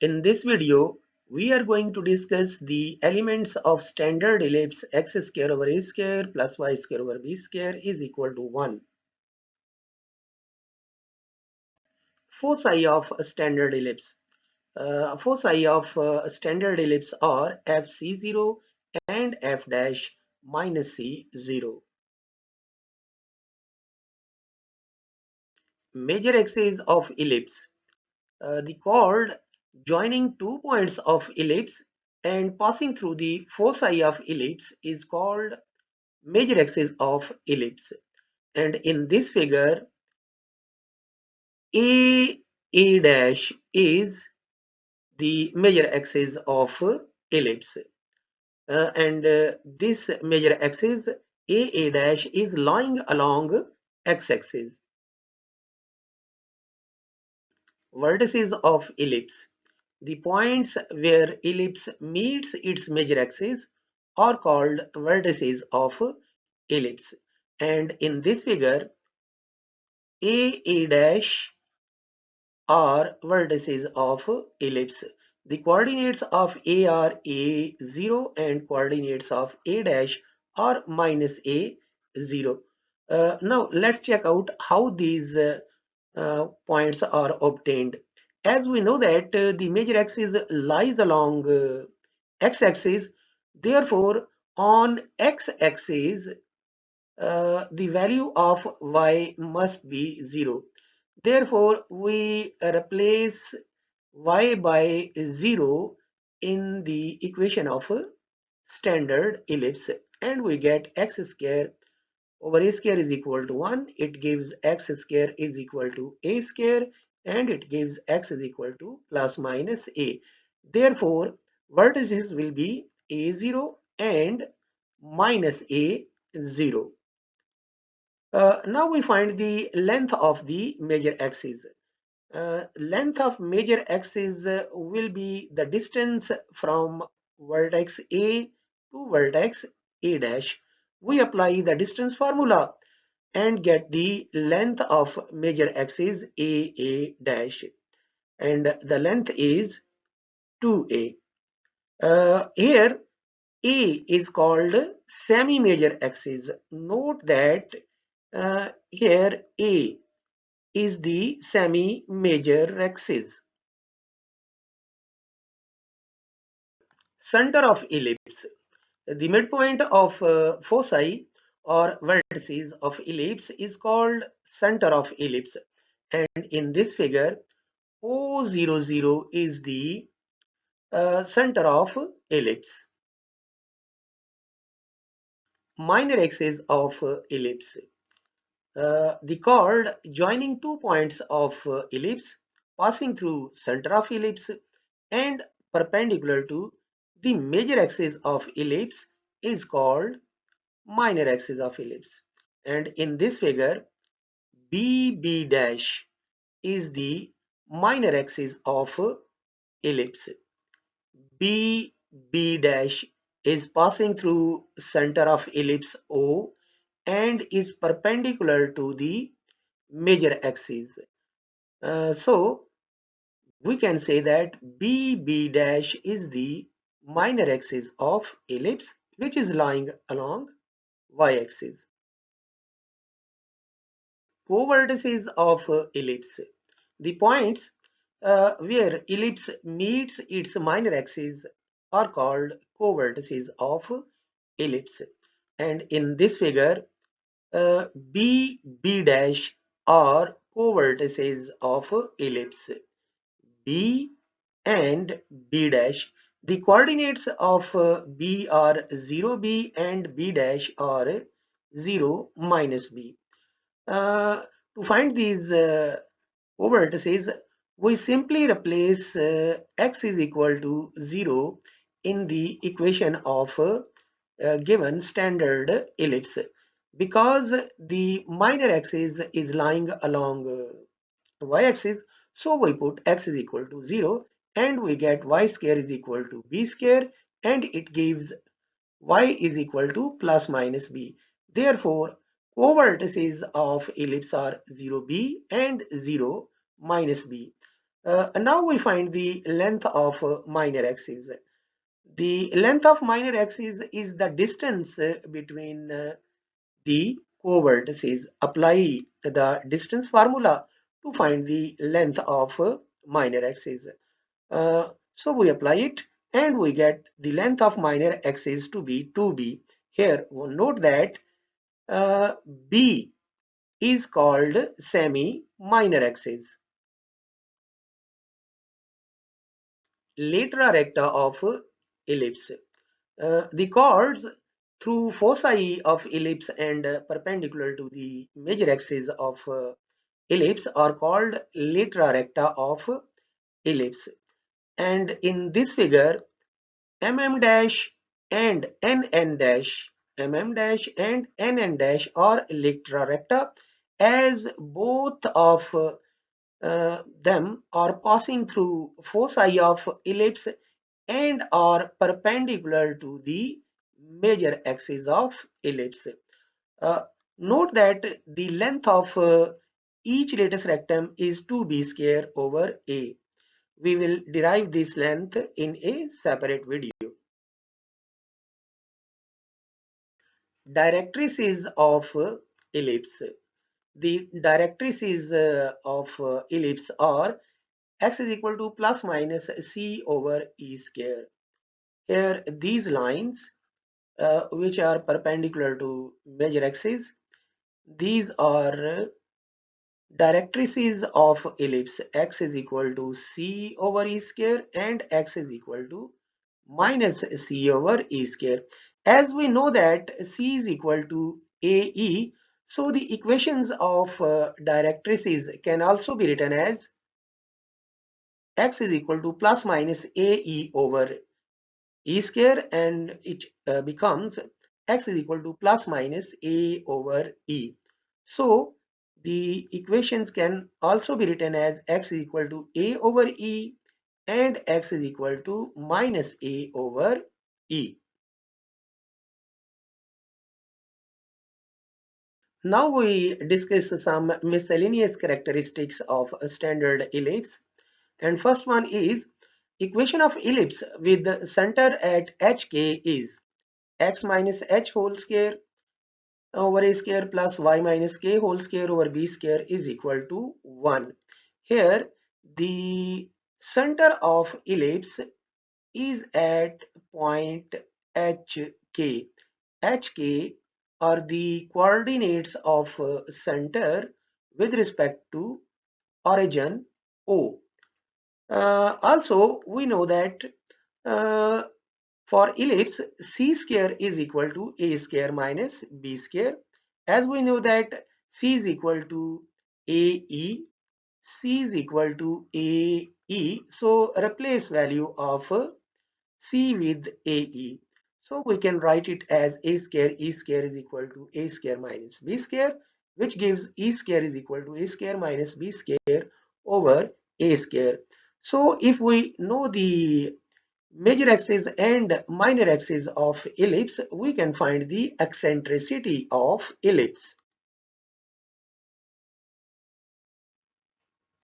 In this video, we are going to discuss the elements of standard ellipse x square over a square plus y square over b square is equal to 1. Foci of a standard ellipse. Foci of a standard ellipse are fc0 and f dash minus c0. Major axes of ellipse. The chord joining two points of ellipse and passing through the foci of ellipse is called major axis of ellipse. And in this figure, A dash is the major axis of ellipse. And this major axis A dash is lying along x-axis. Vertices of ellipse. The points where ellipse meets its major axis are called vertices of ellipse. And in this figure, A dash are vertices of ellipse. The coordinates of A are A0 and coordinates of A dash are minus A0. Now let's check out how these points are obtained. As we know that the major axis lies along x-axis, therefore on x-axis the value of y must be 0. Therefore, we replace y by 0 in the equation of a standard ellipse and we get x square over a square is equal to 1. It gives x square is equal to a square and it gives x is equal to plus minus a. Therefore, vertices will be a0 and minus a0. Now we find the length of the major axis. Length of major axis will be the distance from vertex A to vertex A dash. We apply the distance formula and get the length of major axis A dash, and the length is 2a. Here A is called semi-major axis. Note that here A is the semi-major axis. Center of ellipse. The midpoint of foci or vertices of ellipse is called center of ellipse. And in this figure, O00 is the center of ellipse. Minor axis of ellipse. The chord joining two points of ellipse passing through center of ellipse and perpendicular to the major axis of ellipse is called minor axis of ellipse. And in this figure, BB dash is the minor axis of ellipse. BB dash is passing through center of ellipse O and is perpendicular to the major axis. So we can say that BB dash is the minor axis of ellipse which is lying along y-axis. Co-vertices of ellipse. The points where ellipse meets its minor axis are called co-vertices of ellipse. And in this figure, B dash are co-vertices of ellipse. B and B dash. The coordinates of B are 0b and B dash are 0 minus b. To find these co-vertices, we simply replace x is equal to 0 in the equation of given standard ellipse. Because the minor axis is lying along y-axis, so we put x is equal to 0 and we get y square is equal to b square and it gives y is equal to plus minus b. Therefore, co-vertices of ellipse are 0b and 0 minus b. Now we find the length of minor axis. The length of minor axis is the distance between the co-vertices. Apply the distance formula to find the length of minor axis. So we apply it and we get the length of minor axis to be 2b. Here note that uh, b is called semi-minor axis. Lateral recta of ellipse. The chords through foci of ellipse and perpendicular to the major axis of ellipse are called lateral recta of ellipse. And in this figure, mm dash and nn dash, mm dash and nn dash are lateral recta, as both of them are passing through foci of ellipse and are perpendicular to the major axis of ellipse. Uh, Note that the length of each latus rectum is 2b square over a. We will derive this length in a separate video. Directrices of ellipse. The directrices of ellipse are x is equal to plus minus c over e square. Here these lines which are perpendicular to major axis, these are directrices of ellipse. X is equal to c over e square and x is equal to minus c over e square. As we know that c is equal to ae, so the equations of directrices can also be written as x is equal to plus minus ae over e square, and it becomes x is equal to plus minus a over e. So the equations can also be written as x is equal to a over e and x is equal to minus a over e. Now we discuss some miscellaneous characteristics of a standard ellipse. And first one is equation of ellipse with the center at hk is x minus h whole square over a square plus y minus k whole square over b square is equal to 1. Here the center of ellipse is at point hk. Hk are the coordinates of center with respect to origin O. Also we know that uh, for ellipse, c square is equal to a square minus b square. As we know that c is equal to ae, c is equal to ae. So replace value of c with ae. So we can write it as a square e square is equal to a square minus b square, which gives e square is equal to a square minus b square over a square. So if we know the major axis and minor axis of ellipse, we can find the eccentricity of ellipse.